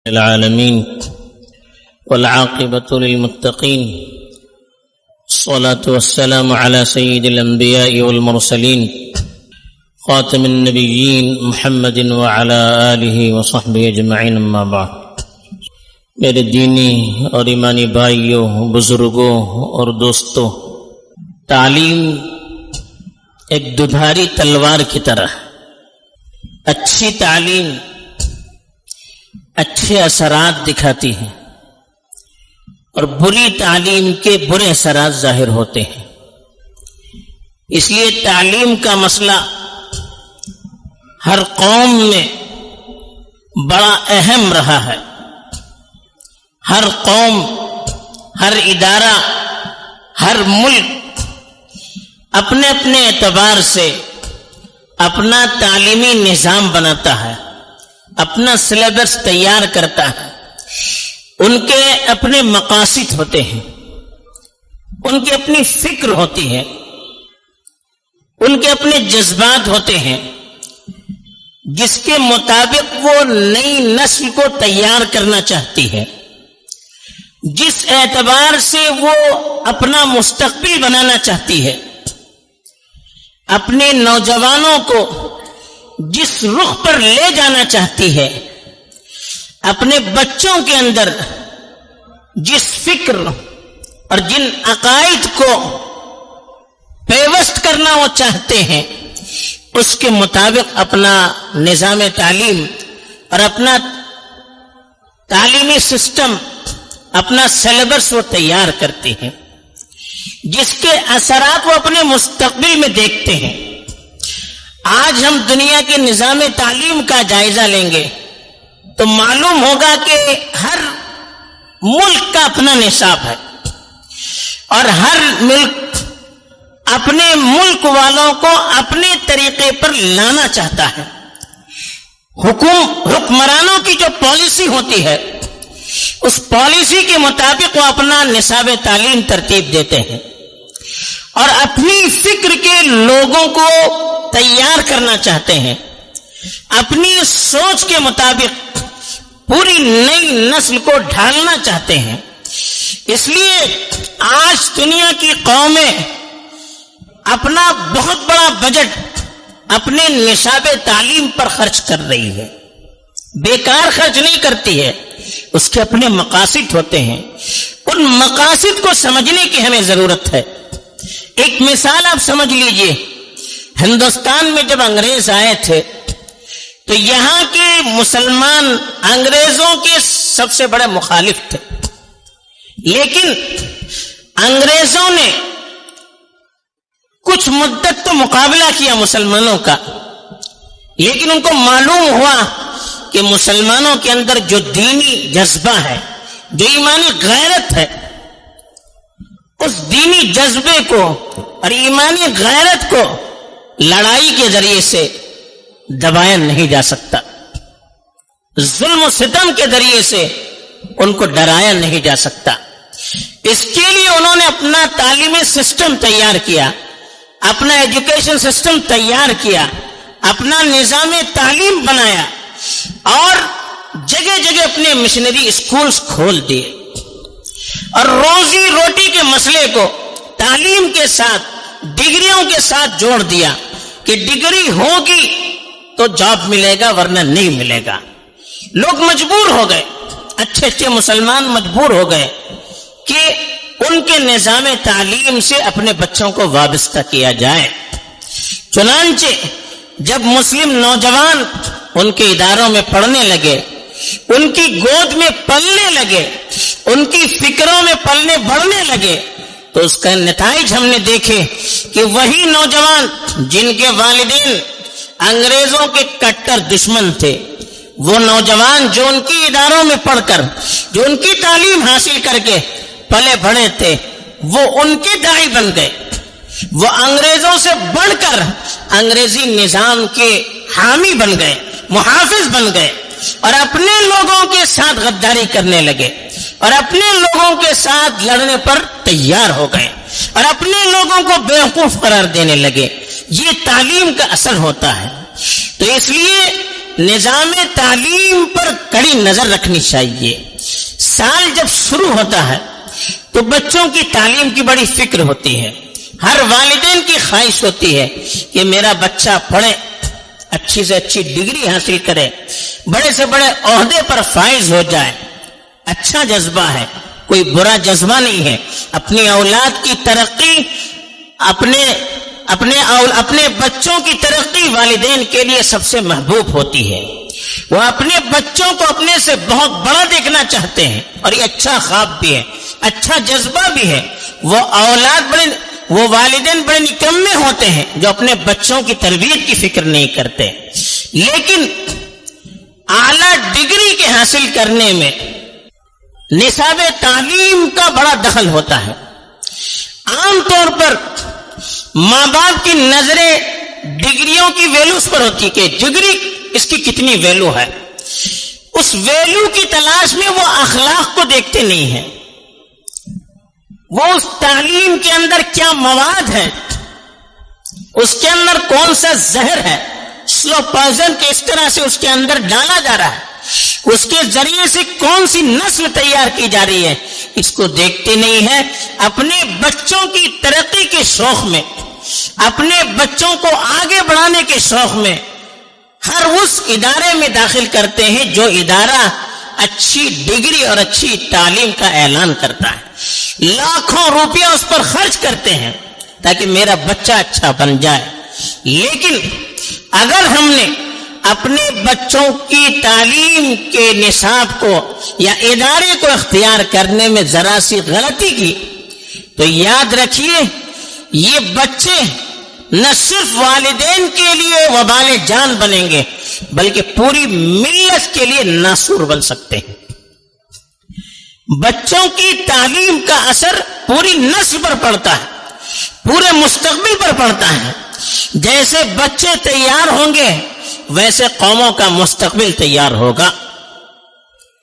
العالمين والعاقبة للمتقين الصلاة والسلام على سيد الأنبياء والمرسلين خاتم النبيين محمد وعلى آله وصحبه أجمعين اما بعد۔ میرے دینی اور ایمانی بھائیوں، بزرگوں اور دوستوں، تعلیم ایک ددھاری تلوار کی طرح، اچھی تعلیم اچھے اثرات دکھاتی ہیں اور بری تعلیم کے برے اثرات ظاہر ہوتے ہیں۔ اس لیے تعلیم کا مسئلہ ہر قوم میں بڑا اہم رہا ہے۔ ہر قوم، ہر ادارہ، ہر ملک اپنے اپنے اعتبار سے اپنا تعلیمی نظام بناتا ہے، اپنا سلیبس تیار کرتا ہے۔ ان کے اپنے مقاصد ہوتے ہیں، ان کی اپنی فکر ہوتی ہے، ان کے اپنے جذبات ہوتے ہیں، جس کے مطابق وہ نئی نسل کو تیار کرنا چاہتی ہے، جس اعتبار سے وہ اپنا مستقبل بنانا چاہتی ہے، اپنے نوجوانوں کو جس رخ پر لے جانا چاہتی ہے، اپنے بچوں کے اندر جس فکر اور جن عقائد کو پیوست کرنا وہ چاہتے ہیں، اس کے مطابق اپنا نظام تعلیم اور اپنا تعلیمی سسٹم، اپنا سلیبس وہ تیار کرتے ہیں، جس کے اثرات وہ اپنے مستقبل میں دیکھتے ہیں۔ آج ہم دنیا کے نظام تعلیم کا جائزہ لیں گے تو معلوم ہوگا کہ ہر ملک کا اپنا نصاب ہے اور ہر ملک اپنے ملک والوں کو اپنے طریقے پر لانا چاہتا ہے۔ حکمرانوں کی جو پالیسی ہوتی ہے، اس پالیسی کے مطابق وہ اپنا نصاب تعلیم ترتیب دیتے ہیں اور اپنی فکر کے لوگوں کو تیار کرنا چاہتے ہیں، اپنی سوچ کے مطابق پوری نئی نسل کو ڈھالنا چاہتے ہیں۔ اس لیے آج دنیا کی قومیں اپنا بہت بڑا بجٹ اپنے نصاب تعلیم پر خرچ کر رہی ہے، بیکار خرچ نہیں کرتی ہے، اس کے اپنے مقاصد ہوتے ہیں۔ ان مقاصد کو سمجھنے کی ہمیں ضرورت ہے۔ ایک مثال آپ سمجھ لیجئے، ہندوستان میں جب انگریز آئے تھے تو یہاں کے مسلمان انگریزوں کے سب سے بڑے مخالف تھے، لیکن انگریزوں نے کچھ مدت تو مقابلہ کیا مسلمانوں کا، لیکن ان کو معلوم ہوا کہ مسلمانوں کے اندر جو دینی جذبہ ہے، جو ایمانی غیرت ہے، اس دینی جذبے کو اور ایمانی غیرت کو لڑائی کے ذریعے سے دبایا نہیں جا سکتا، ظلم و ستم کے ذریعے سے ان کو ڈرایا نہیں جا سکتا۔ اس کے لیے انہوں نے اپنا تعلیمی سسٹم تیار کیا، اپنا ایجوکیشن سسٹم تیار کیا، اپنا نظام تعلیم بنایا اور جگہ جگہ اپنے مشنری اسکولز کھول دیے اور روزی روٹی کے مسئلے کو تعلیم کے ساتھ، ڈگریوں کے ساتھ جوڑ دیا کہ ڈگری ہوگی تو جاب ملے گا ورنہ نہیں ملے گا۔ لوگ مجبور ہو گئے، اچھے اچھے مسلمان مجبور ہو گئے کہ ان کے نظام تعلیم سے اپنے بچوں کو وابستہ کیا جائے۔ چنانچہ جب مسلم نوجوان ان کے اداروں میں پڑھنے لگے، ان کی گود میں پلنے لگے، ان کی فکروں میں پلنے بڑھنے لگے، تو اس کا نتائج ہم نے دیکھے کہ وہی نوجوان جن کے والدین انگریزوں کے کٹر دشمن تھے، وہ نوجوان جو ان کی اداروں میں پڑھ کر، جو ان کی تعلیم حاصل کر کے پلے بڑھے تھے، وہ ان کے داعی بن گئے، وہ انگریزوں سے بڑھ کر انگریزی نظام کے حامی بن گئے، محافظ بن گئے اور اپنے لوگوں کے ساتھ غداری کرنے لگے اور اپنے لوگوں کے ساتھ لڑنے پر تیار ہو گئے اور اپنے لوگوں کو بیوقوف قرار دینے لگے۔ یہ تعلیم کا اثر ہوتا ہے۔ تو اس لیے نظام تعلیم پر کڑی نظر رکھنی چاہیے. سال جب شروع ہوتا ہے تو بچوں کی تعلیم کی بڑی فکر ہوتی ہے. ہر والدین کی خواہش ہوتی ہے کہ میرا بچہ پڑھے، اچھی سے اچھی ڈگری حاصل کرے، بڑے سے بڑے عہدے پر فائز ہو جائے. اچھا جذبہ ہے، کوئی برا جذبہ نہیں ہے. اپنی اولاد کی ترقی، اپنے بچوں کی ترقی والدین کے لیے سب سے محبوب ہوتی ہے. وہ اپنے بچوں کو اپنے سے بہت بڑا دیکھنا چاہتے ہیں، اور یہ اچھا خواب بھی ہے، اچھا جذبہ بھی ہے. وہ والدین بڑے نکمے ہوتے ہیں جو اپنے بچوں کی تربیت کی فکر نہیں کرتے. لیکن اعلیٰ ڈگری کے حاصل کرنے میں نصاب تعلیم کا بڑا دخل ہوتا ہے. عام طور پر ماں باپ کی نظریں ڈگریوں کی ویلوز پر ہوتی کہ ڈگری اس کی کتنی ویلو ہے. اس ویلو کی تلاش میں وہ اخلاق کو دیکھتے نہیں ہیں. وہ اس تعلیم کے اندر کیا مواد ہے، اس کے اندر کون سا زہر ہے، سلو پوائزن کس طرح سے اس کے اندر ڈالا جا رہا ہے، اس کے ذریعے سے کون سی نسل تیار کی جا رہی ہے، اس کو دیکھتے نہیں ہے. اپنے بچوں کی ترقی کے شوق میں، اپنے بچوں کو آگے بڑھانے کے شوق میں ہر اس ادارے میں داخل کرتے ہیں جو ادارہ اچھی ڈگری اور اچھی تعلیم کا اعلان کرتا ہے. لاکھوں روپیہ اس پر خرچ کرتے ہیں تاکہ میرا بچہ اچھا بن جائے. لیکن اگر ہم نے اپنے بچوں کی تعلیم کے نصاب کو یا ادارے کو اختیار کرنے میں ذرا سی غلطی کی تو یاد رکھیے یہ بچے نہ صرف والدین کے لیے وبال جان بنیں گے بلکہ پوری ملت کے لیے ناسور بن سکتے ہیں. بچوں کی تعلیم کا اثر پوری نسل پر پڑتا ہے، پورے مستقبل پر پڑتا ہے. جیسے بچے تیار ہوں گے ویسے قوموں کا مستقبل تیار ہوگا.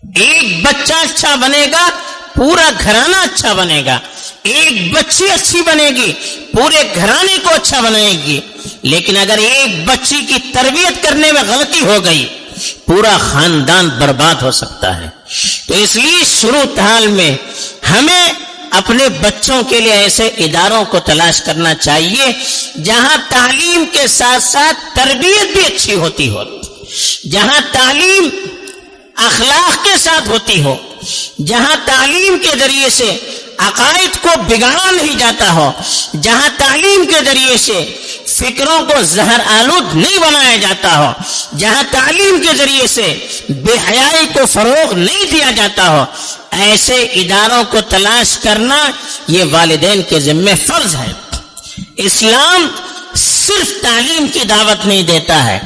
ایک بچہ اچھا بنے گا پورا گھرانہ اچھا بنے گا. ایک بچی اچھی بنے گی پورے گھرانے کو اچھا بنائے گی. لیکن اگر ایک بچی کی تربیت کرنے میں غلطی ہو گئی پورا خاندان برباد ہو سکتا ہے. تو اس لیے شروع حال میں ہمیں اپنے بچوں کے لیے ایسے اداروں کو تلاش کرنا چاہیے جہاں تعلیم کے ساتھ ساتھ تربیت بھی اچھی ہوتی ہو، جہاں تعلیم اخلاق کے ساتھ ہوتی ہو، جہاں تعلیم کے ذریعے سے عقائد کو بگاڑا نہیں جاتا ہو، جہاں تعلیم کے ذریعے سے فکروں کو زہر آلود نہیں بنایا جاتا ہو، جہاں تعلیم کے ذریعے سے بے حیائی کو فروغ نہیں دیا جاتا ہو، ایسے اداروں کو تلاش کرنا یہ والدین کے ذمہ فرض ہے. اسلام صرف تعلیم کی دعوت نہیں دیتا ہے،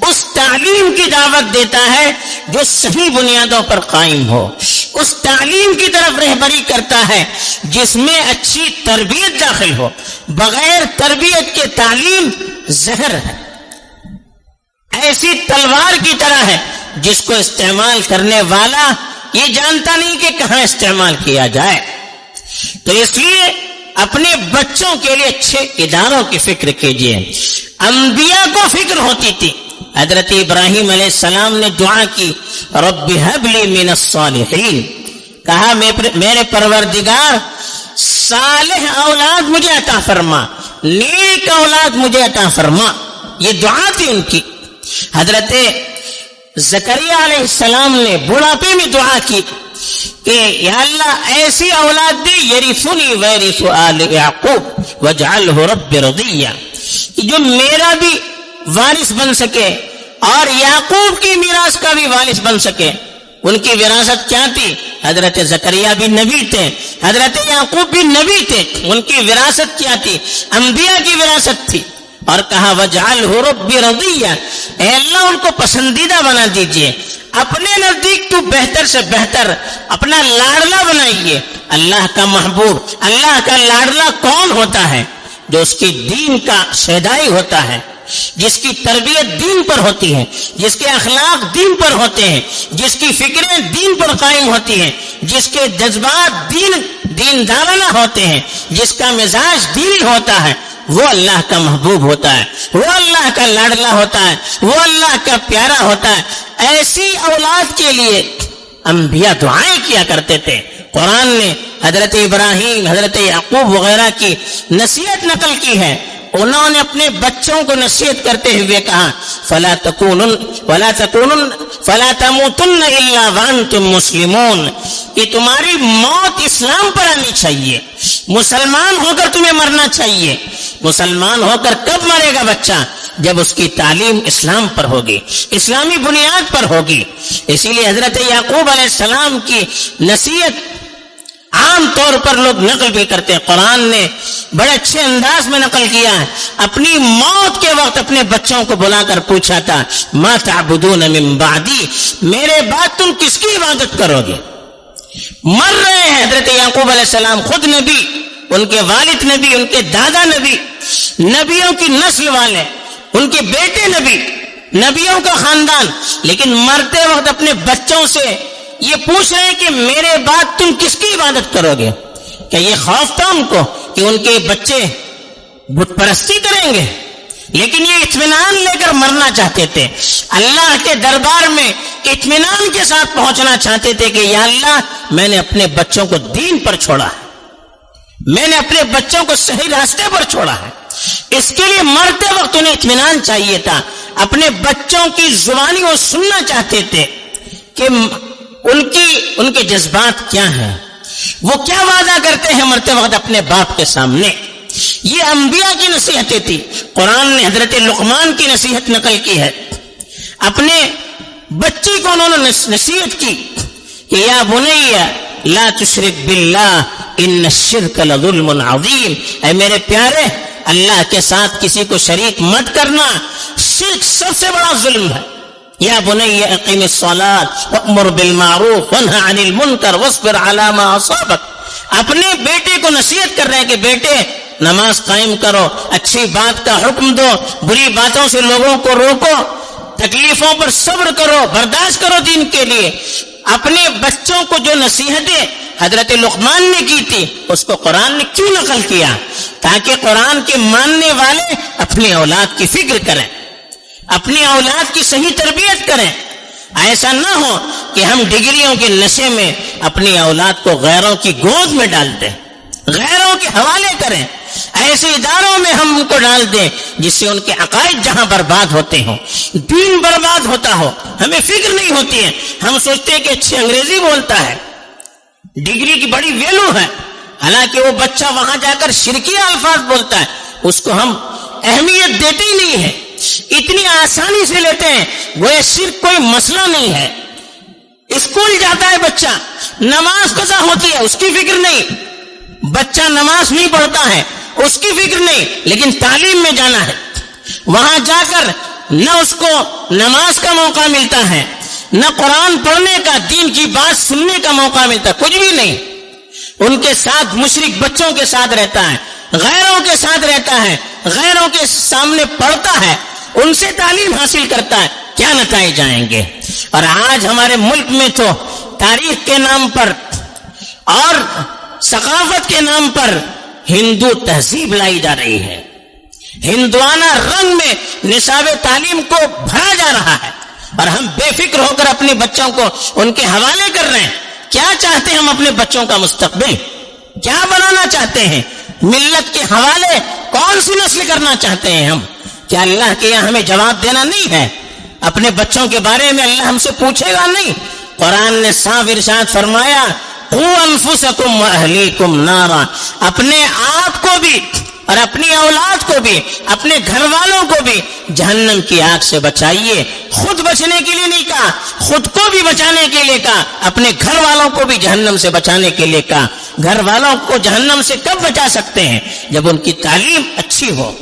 اس تعلیم کی دعوت دیتا ہے جو صحیح بنیادوں پر قائم ہو. اس تعلیم کی طرف رہبری کرتا ہے جس میں اچھی تربیت داخل ہو. بغیر تربیت کے تعلیم زہر ہے، ایسی تلوار کی طرح ہے جس کو استعمال کرنے والا یہ جانتا نہیں کہ کہاں استعمال کیا جائے. تو اس لیے اپنے بچوں کے لیے اچھے اداروں کی فکر کیجیے. انبیاء کو فکر ہوتی تھی. حضرت ابراہیم علیہ السلام نے دعا کی رب ہب لی من الصالحین، کہا میرے پروردگار صالح اولاد مجھے عطا فرما، نیک اولاد مجھے عطا فرما. یہ دعا تھی ان کی. حضرت زکریا علیہ السلام نے بڑھاپے میں دعا کی کہ یا اللہ ایسی اولاد دے یرثنی ویرث آل یعقوب واجعلہ رب رضیہ، جو میرا بھی وارث بن سکے اور یعقوب کی میراث کا بھی وارث بن سکے. ان کی وراثت کیا تھی؟ حضرت زکریا بھی نبی تھے، حضرت یعقوب بھی نبی تھے. ان کی وراثت کیا تھی؟ انبیاء کی وراثت تھی. اور کہا وجعلہ رب رضیہ، اے اللہ ان کو پسندیدہ بنا دیجئے، اپنے نزدیک تو بہتر سے بہتر اپنا لاڈلا بنائیے. اللہ کا محبوب، اللہ کا لاڈلا کون ہوتا ہے؟ جو اس کی دین کا شیدائی ہوتا ہے، جس کی تربیت دین پر ہوتی ہے، جس کے اخلاق دین پر ہوتے ہیں، جس کی فکریں دین پر قائم ہوتی ہیں، جس کے جذبات دین دارانہ ہوتے ہیں، جس کا مزاج دینی ہوتا ہے، وہ اللہ کا محبوب ہوتا ہے, وہ اللہ کا لاڈلا ہوتا ہے, وہ اللہ کا پیارا ہوتا ہے. ایسی اولاد کے لیے انبیاء دعائیں کیا کرتے تھے. قرآن نے حضرت ابراہیم, حضرت یعقوب وغیرہ کی نصیحت نقل کی ہے. انہوں نے اپنے بچوں کو نصیحت کرتے ہوئے کہا فلا تموتن الا وانتم مسلمون, کہ تمہاری موت اسلام پر آنی چاہیے, مسلمان ہو کر تمہیں مرنا چاہیے. مسلمان ہو کر کب مرے گا بچہ؟ جب اس کی تعلیم اسلام پر ہوگی, اسلامی بنیاد پر ہوگی. اسی لیے حضرت یعقوب علیہ السلام کی نصیحت عام طور پر لوگ نقل بھی کرتے ہیں. قرآن نے بڑے اچھے انداز میں نقل کیا ہے. اپنی موت کے وقت اپنے بچوں کو بلا کر پوچھا تھا ما تعبدون من بعدی, میرے بعد تم کس کی عبادت کرو گے؟ مر رہے ہیں حضرت یعقوب علیہ السلام, خود نبی, ان کے والد نبی, ان کے دادا نبی, نبیوں کی نسل والے, ان کے بیٹے نبی, نبیوں کا خاندان, لیکن مرتے وقت اپنے بچوں سے یہ پوچھ رہے ہیں کہ میرے بعد تم کس کی عبادت کرو گے؟ کیا یہ خوف تھا ان کو کہ ان کے بچے بت پرستی کریں گے؟ لیکن یہ اطمینان لے کر مرنا چاہتے تھے, اللہ کے دربار میں اطمینان کے ساتھ پہنچنا چاہتے تھے کہ یا اللہ, میں نے اپنے بچوں کو دین پر چھوڑا ہے, میں نے اپنے بچوں کو صحیح راستے پر چھوڑا ہے. اس کے لیے مرتے وقت انہیں اطمینان چاہیے تھا. اپنے بچوں کی زبانی وہ سننا چاہتے تھے کہ ان کے جذبات کیا ہیں, وہ کیا وعدہ کرتے ہیں مرتے وقت اپنے باپ کے سامنے. یہ انبیاء کی نصیحتیں تھی. قرآن نے حضرت لقمان کی نصیحت نقل کی ہے. اپنے بچی کو انہوں نے نصیحت کی کہ یا بنی لا تشرک باللہ ان الشرک لظلم عظیم, اے میرے پیارے, اللہ کے ساتھ کسی کو شریک مت کرنا, شرک سب سے بڑا ظلم ہے. یا بنی اقیم الصلاۃ وامر بالمعروف وانہی عن المنکر واصبر علی ما اصابک. اپنے بیٹے کو نصیحت کر رہے ہیں کہ بیٹے نماز قائم کرو, اچھی بات کا حکم دو, بری باتوں سے لوگوں کو روکو, تکلیفوں پر صبر کرو, برداشت کرو دین کے لیے. اپنے بچوں کو جو نصیحتیں حضرت لقمان نے کی تھی اس کو قرآن نے کیوں نقل کیا؟ تاکہ قرآن کے ماننے والے اپنی اولاد کی فکر کریں, اپنی اولاد کی صحیح تربیت کریں. ایسا نہ ہو کہ ہم ڈگریوں کے نشے میں اپنی اولاد کو غیروں کی گود میں ڈال دیں, غیروں کے حوالے کریں, ایسے اداروں میں ہم ان کو ڈال دیں جس سے ان کے عقائد جہاں برباد ہوتے ہوں, دین برباد ہوتا ہو. ہمیں فکر نہیں ہوتی ہے, ہم سوچتے ہیں کہ اچھی انگریزی بولتا ہے, ڈگری کی بڑی ویلو ہے, حالانکہ وہ بچہ وہاں جا کر شرکیہ الفاظ بولتا ہے, اس کو ہم اہمیت دیتے ہی نہیں ہے, اتنی آسانی سے لیتے ہیں گویا شرک کوئی مسئلہ نہیں ہے. اسکول جاتا ہے بچہ, نماز قضا ہوتی ہے, اس کی فکر نہیں. بچہ نماز نہیں پڑھتا ہے, اس کی فکر نہیں, لیکن تعلیم میں جانا ہے. وہاں جا کر نہ اس کو نماز کا موقع ملتا ہے, نہ قرآن پڑھنے کا, دین کی بات سننے کا موقع ملتا, کچھ بھی نہیں. ان کے ساتھ مشرک بچوں کے ساتھ رہتا ہے, غیروں کے ساتھ رہتا ہے, غیروں کے سامنے پڑھتا ہے, ان سے تعلیم حاصل کرتا ہے. کیا نتائج آئیں گے؟ اور آج ہمارے ملک میں تو تاریخ کے نام پر اور ثقافت کے نام پر ہندو تہذیب لائی جا رہی ہے, ہندوانہ رنگ میں نصاب تعلیم کو بھرا جا رہا ہے, اور ہم بے فکر ہو کر اپنے بچوں کو ان کے حوالے کر رہے ہیں. کیا چاہتے ہیں ہم اپنے بچوں کا مستقبل کیا بنانا چاہتے ہیں؟ ملت کے حوالے کون سی نسل کرنا چاہتے ہیں ہم؟ کیا اللہ کے یہاں ہمیں جواب دینا نہیں ہے؟ اپنے بچوں کے بارے میں اللہ ہم سے پوچھے گا نہیں؟ قرآن نے صاف ارشاد فرمایا قوا انفسکم واہلیکم نارا, اپنے آپ کو بھی اور اپنی اولاد کو بھی, اپنے گھر والوں کو بھی جہنم کی آگ سے بچائیے. خود بچنے کے لیے نہیں کہا, خود کو بھی بچانے کے لیے کہا, اپنے گھر والوں کو بھی جہنم سے بچانے کے لیے کہا. گھر والوں کو جہنم سے کب بچا سکتے ہیں؟ جب ان کی تعلیم اچھی ہو.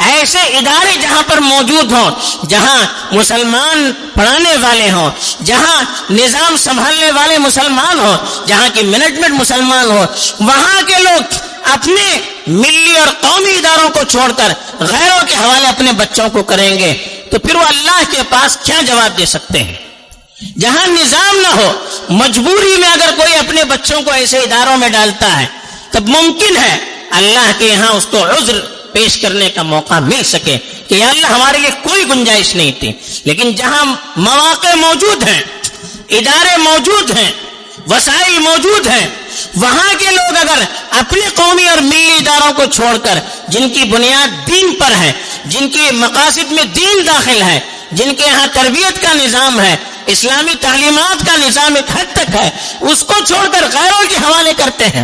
ایسے ادارے جہاں پر موجود ہوں, جہاں مسلمان پڑھانے والے ہوں, جہاں نظام سنبھالنے والے مسلمان ہوں, جہاں کی مینجمنٹ مسلمان ہو, وہاں کے لوگ اپنے ملی اور قومی اداروں کو چھوڑ کر غیروں کے حوالے اپنے بچوں کو کریں گے تو پھر وہ اللہ کے پاس کیا جواب دے سکتے ہیں؟ جہاں نظام نہ ہو, مجبوری میں اگر کوئی اپنے بچوں کو ایسے اداروں میں ڈالتا ہے تب ممکن ہے اللہ کے یہاں اس کو عذر پیش کرنے کا موقع مل سکے کہ یا اللہ ہمارے لیے کوئی گنجائش نہیں تھی، لیکن جہاں مواقع موجود ہیں، ادارے موجود ہیں، وسائل موجود ہیں، وہاں کے لوگ اگر اپنے قومی اور ملی اداروں کو چھوڑ کر جن کی بنیاد دین پر ہے، جن کے مقاصد میں دین داخل ہے، جن کے یہاں تربیت کا نظام ہے، اسلامی تعلیمات کا نظام ایک حد تک ہے، اس کو چھوڑ کر غیروں کے حوالے کرتے ہیں،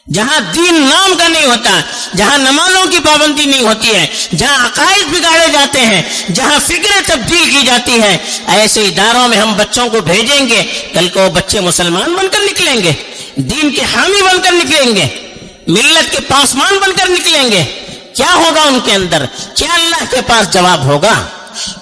جہاں دین نام کا نہیں ہوتا، جہاں نمازوں کی پابندی نہیں ہوتی ہے، جہاں عقائد بگاڑے جاتے ہیں، جہاں فکریں تبدیل کی جاتی ہیں، ایسے اداروں میں ہم بچوں کو بھیجیں گے، کل کو بچے مسلمان بن کر نکلیں گے، دین کے حامی بن کر نکلیں گے، ملت کے پاسمان بن کر نکلیں گے، کیا ہوگا ان کے اندر؟ کیا اللہ کے پاس جواب ہوگا؟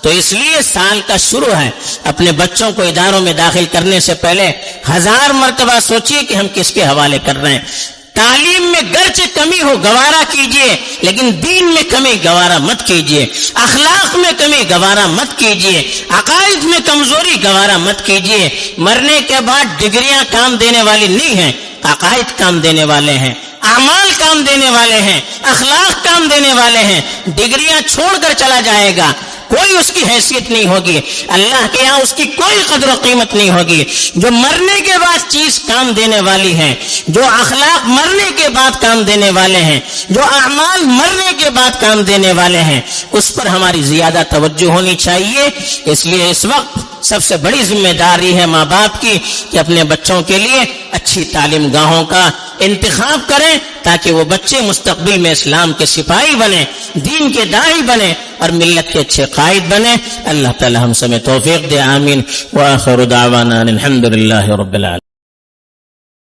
تو اس لیے سال کا شروع ہے، اپنے بچوں کو اداروں میں داخل کرنے سے پہلے 1000 مرتبہ سوچیے کہ ہم کس کے حوالے کر رہے ہیں۔ تعلیم میں گرچہ کمی ہو گوارا کیجئے، لیکن دین میں کمی گوارا مت کیجئے، اخلاق میں کمی گوارا مت کیجئے، عقائد میں کمزوری گوارا مت کیجئے۔ مرنے کے بعد ڈگریاں کام دینے والی نہیں ہیں، عقائد کام دینے والے ہیں، اعمال کام دینے والے ہیں، اخلاق کام دینے والے ہیں۔ ڈگریاں چھوڑ کر چلا جائے گا، کوئی اس کی حیثیت نہیں ہوگی، اللہ کے یہاں اس کی کوئی قدر و قیمت نہیں ہوگی۔ جو مرنے کے بعد چیز کام دینے والی ہے، جو اخلاق مرنے کے بعد کام دینے والے ہیں، جو اعمال مرنے کے بعد کام دینے والے ہیں، اس پر ہماری زیادہ توجہ ہونی چاہیے۔ اس لیے اس وقت سب سے بڑی ذمہ داری ہے ماں باپ کی کہ اپنے بچوں کے لیے اچھی تعلیم گاہوں کا انتخاب کریں، تاکہ وہ بچے مستقبل میں اسلام کے سپاہی بنے، دین کے داعی بنے اور ملت کے اچھے قائد بنے۔ اللہ تعالی ہم سب توفیق دے، آمین۔ وآخر دعوانا الحمد للہ رب العالمین۔